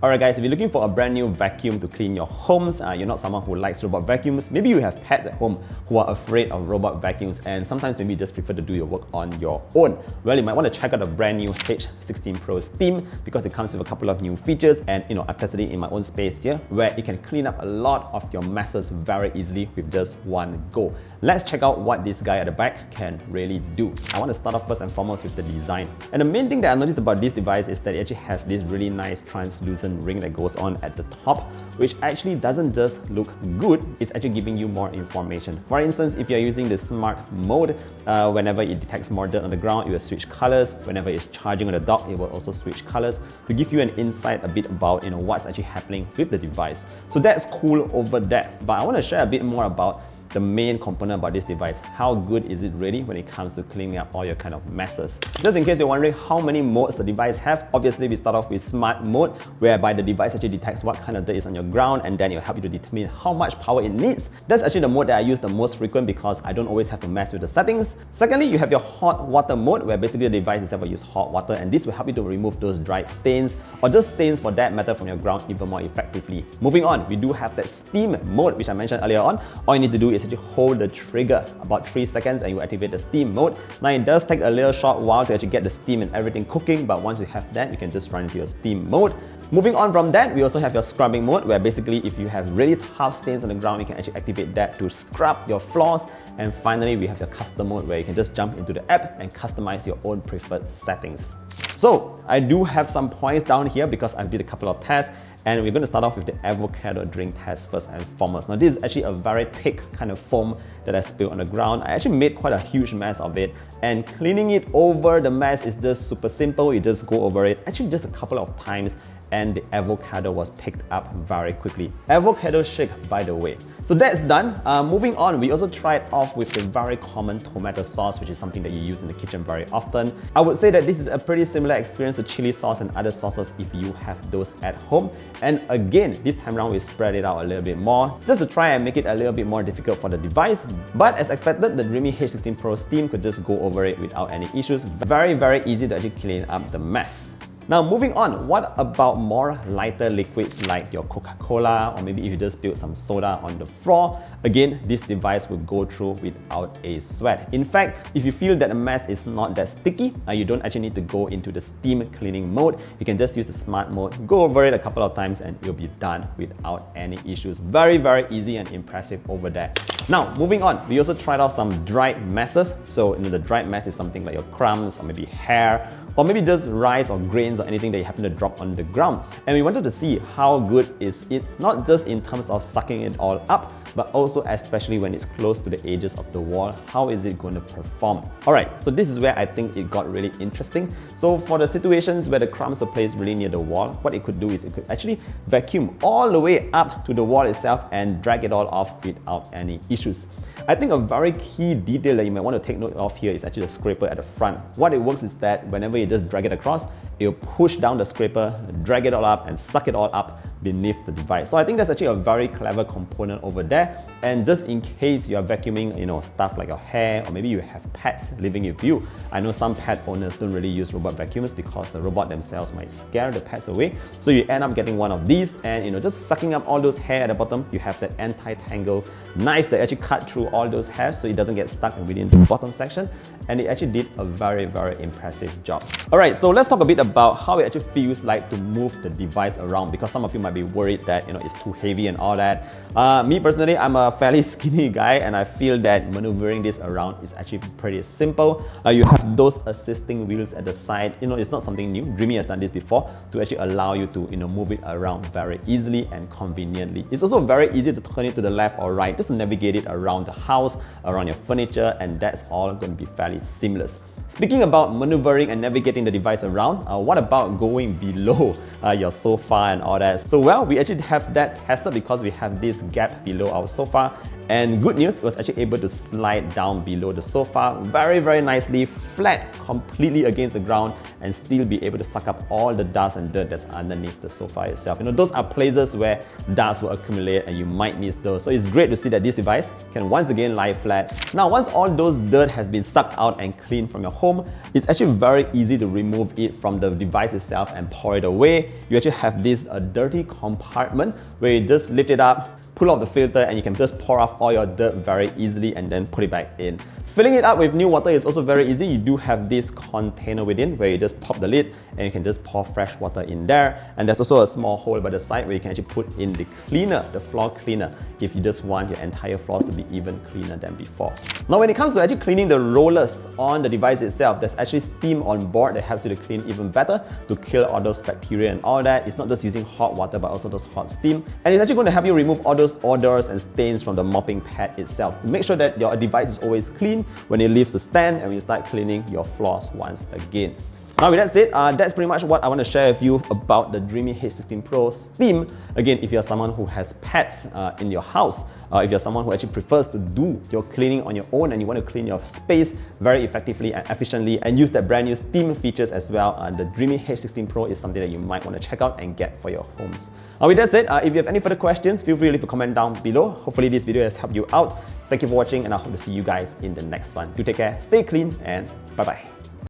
Alright guys, if you're looking for a brand new vacuum to clean your homes, you're not someone who likes robot vacuums, maybe you have pets at home who are afraid of robot vacuums and sometimes maybe you just prefer to do your work on your own. Well, you might want to check out the brand new H16 Pro Steam because it comes with a couple of new features, and I've tested it in my own space here where it can clean up a lot of your messes very easily with just one go. Let's check out what this guy at the back can really do. I want to start off first and foremost with the design. And the main thing that I noticed about this device is that it actually has this really nice translucent ring that goes on at the top, which actually doesn't just look good, it's actually giving you more information. For instance, if you're using the smart mode, whenever it detects more dirt on the ground, it will switch colors. Whenever it's charging on the dock, it will also switch colors to give you an insight a bit about what's actually happening with the device. So that's cool over there. But I want to share a bit more about the main component about this device. How good is it really when it comes to cleaning up all your kind of messes? Just in case you're wondering how many modes the device have, obviously we start off with smart mode, whereby the device actually detects what kind of dirt is on your ground and then it will help you to determine how much power it needs. That's actually the mode that I use the most frequent because I don't always have to mess with the settings. Secondly, you have your hot water mode, where basically the device itself will use hot water, and this will help you to remove those dried stains or just stains for that matter from your ground even more effectively. Moving on, we do have that steam mode, which I mentioned earlier on. All you need to do is actually hold the trigger about 3 seconds and you activate the steam mode. Now it does take a little short while to actually get the steam and everything cooking, but once you have that, you can just run into your steam mode. Moving on from that, we also have your scrubbing mode, where basically if you have really tough stains on the ground, you can actually activate that to scrub your floors. And finally, we have your custom mode, where you can just jump into the app and customize your own preferred settings. So I do have some points down here because I did a couple of tests, and we're going to start off with the avocado drink test first and foremost. Now this is actually a very thick kind of foam that I spilled on the ground. I actually made quite a huge mess of it, and cleaning it over the mess is just super simple. You just go over it, actually just a couple of times, and the avocado was picked up very quickly. Avocado shake, by the way. So that's done. Moving on, we also tried off with the very common tomato sauce, which is something that you use in the kitchen very often. I would say that this is a pretty similar experience to chili sauce and other sauces if you have those at home. And again, this time around we spread it out a little bit more, just to try and make it a little bit more difficult for the device. But as expected, the Dreame H16 Pro Steam could just go over it without any issues. Very, very easy to actually clean up the mess. Now moving on, what about more lighter liquids like your Coca-Cola, or maybe if you just spilled some soda on the floor? Again, this device will go through without a sweat. In fact, if you feel that the mess is not that sticky, you don't actually need to go into the steam cleaning mode. You can just use the smart mode, go over it a couple of times and you'll be done without any issues. Very, very easy and impressive over there. Now, moving on, we also tried out some dried messes. So the dried mess is something like your crumbs or maybe hair, or maybe just rice or grains or anything that you happen to drop on the ground. And we wanted to see how good is it, not just in terms of sucking it all up, but also especially when it's close to the edges of the wall, how is it going to perform? Alright, so this is where I think it got really interesting. So for the situations where the crumbs are placed really near the wall, what it could do is it could actually vacuum all the way up to the wall itself and drag it all off without any issues. I think a very key detail that you might want to take note of here is actually the scraper at the front. What it works is that whenever you just drag it across, it'll push down the scraper, drag it all up and suck it all up beneath the device. So I think that's actually a very clever component over there. And just in case you're vacuuming, stuff like your hair, or maybe you have pets living with you. I know some pet owners don't really use robot vacuums because the robot themselves might scare the pets away. So you end up getting one of these and just sucking up all those hair at the bottom. You have that anti-tangle knife that actually cut through all those hairs so it doesn't get stuck within the bottom section. And it actually did a very, very impressive job. Alright, so let's talk a bit about how it actually feels like to move the device around, because some of you might be worried that it's too heavy and all that. Me personally, I'm a fairly skinny guy and I feel that maneuvering this around is actually pretty simple. You have those assisting wheels at the side. It's not something new. Dreame has done this before to actually allow you to move it around very easily and conveniently. It's also very easy to turn it to the left or right, just to navigate it around the house, around your furniture, and that's all going to be fairly seamless. Speaking about maneuvering and navigating the device around, what about going below your sofa and all that? So well, we actually have that tested because we have this gap below our sofa, and good news, it was actually able to slide down below the sofa very, very nicely, flat, completely against the ground, and still be able to suck up all the dust and dirt that's underneath the sofa itself. Those are places where dust will accumulate and you might miss those. So it's great to see that this device can once again lie flat. Now once all those dirt has been sucked out and cleaned from your home, it's actually very easy to remove it from the device itself and pour it away. You actually have this dirty compartment where you just lift it up, pull off the filter, and you can just pour off all your dirt very easily and then put it back in. Filling it up with new water is also very easy. You do have this container within where you just pop the lid and you can just pour fresh water in there. And there's also a small hole by the side where you can actually put in the cleaner, the floor cleaner, if you just want your entire floors to be even cleaner than before. Now when it comes to actually cleaning the rollers on the device itself, there's actually steam on board that helps you to clean even better to kill all those bacteria and all that. It's not just using hot water but also those hot steam. And it's actually going to help you remove all those odors and stains from the mopping pad itself to make sure that your device is always clean when it leaves the stand and when you start cleaning your floors once again. Now with that said, that's pretty much what I want to share with you about the Dreame H16 Pro Steam. Again, if you're someone who has pets in your house, if you're someone who actually prefers to do your cleaning on your own and you want to clean your space very effectively and efficiently and use that brand new Steam features as well, the Dreame H16 Pro is something that you might want to check out and get for your homes. With that said, if you have any further questions, feel free to leave a comment down below. Hopefully this video has helped you out. Thank you for watching and I hope to see you guys in the next one. Do take care, stay clean, and bye-bye.